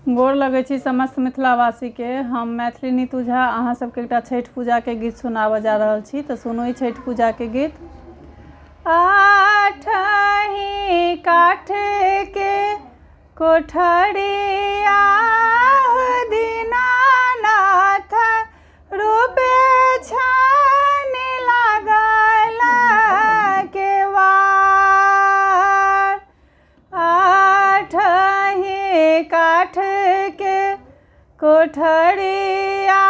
गोर लगै छी समस्त मिथिलावासी के। हम मैथिली नीतू झा अहाँ सबके एकटा छठि पूजा के गीत सुनाबऽ जा रहल छी। तऽ सुनू ई छठि पूजा के गीत। आठहि काठ के कोठरिया दीनानाथ रूपे छानि लागल केवाड़। आठहि काठ के कोठरिया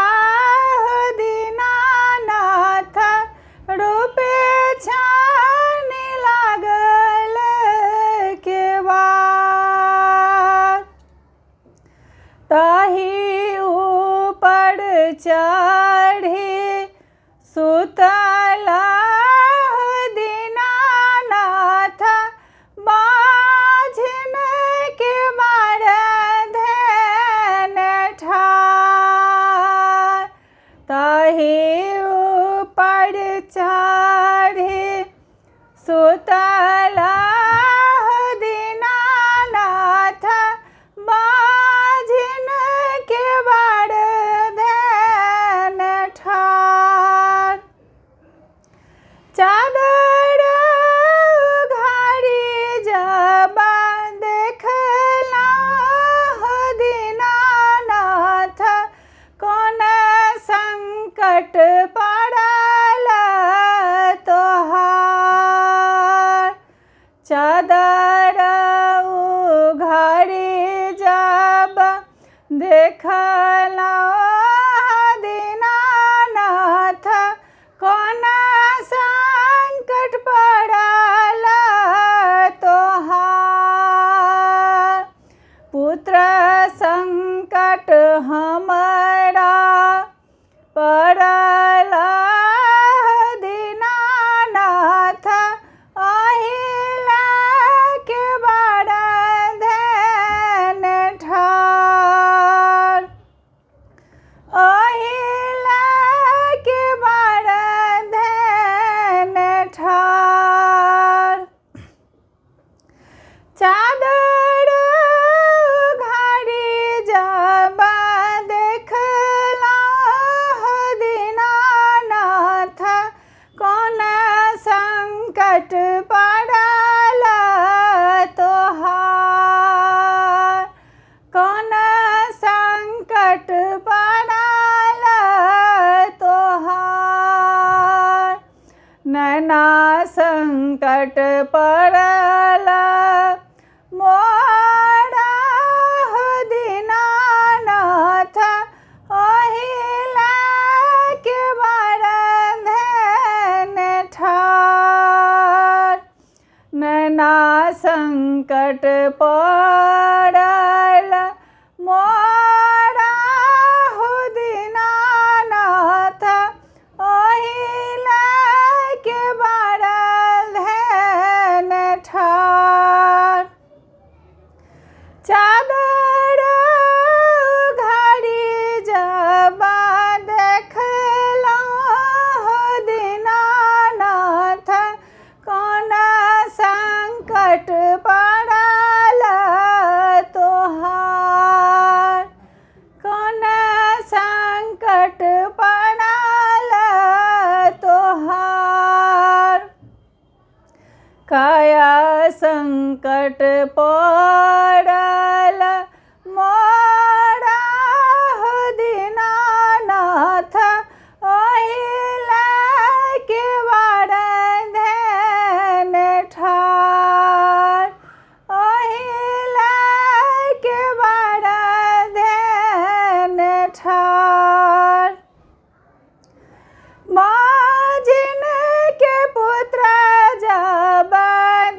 दीनानाथ रूपे छानि लागल केवाड़। ताहि ऊपर चढ़ी सुतल दीनानाथ बाझिन के मार धेन ठाढ़। ताहि ऊपर चढ़ी सुतल दीनानाथ बाझिन के मार धेन ठाढ़। चादर घारी जब देखलहुँ दीनानाथ कोन संकट पड़ल तोहार। चादर घारी जब देखलहुँ दीनानाथ कोन संकट पड़ल तोहार। पुत्र संकट हमरा पड़ल दीनानाथ अहिला के बड़ धेन ठाढ़। अहिला के बड़ धेन ठाढ़। चादर घारी जब देखलहुँ दीनानाथ कोन संकट पड़ल तोहार। कोन संकट पड़ल तोहार। नैना संकट पड़ल मोरा दीनानाथ अहिला के बड़ धेन ठाढ़। नैना संकट पड़ल मोरा दीनानाथ अहिला के बड़ धेन ठाढ़। चादर घारी जब देखलहुँ दीनानाथ कोन संकट पड़ल तोहार। कोन संकट पड़ल तोहार। काया संकट पड़ल मोरा दीनानाथ अहिला के बड़ धेन ठाढ़। अहिला के बड़ धेन ठाढ़। बाझिन के पुत्र जब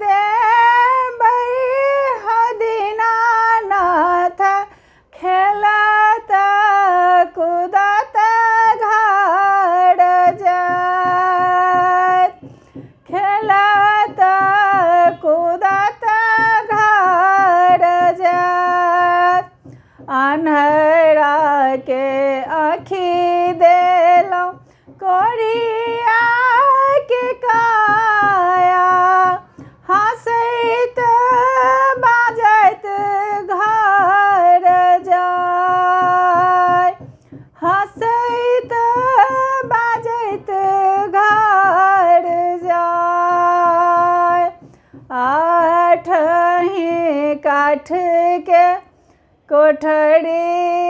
देबै दीनानाथ खेलत कूदत घर जात। खेलत कूदत घर जात। अन्हरा के आँखि देलहुँ कोरिया के काया हँसैत बाजैत घर काठ के कोठरी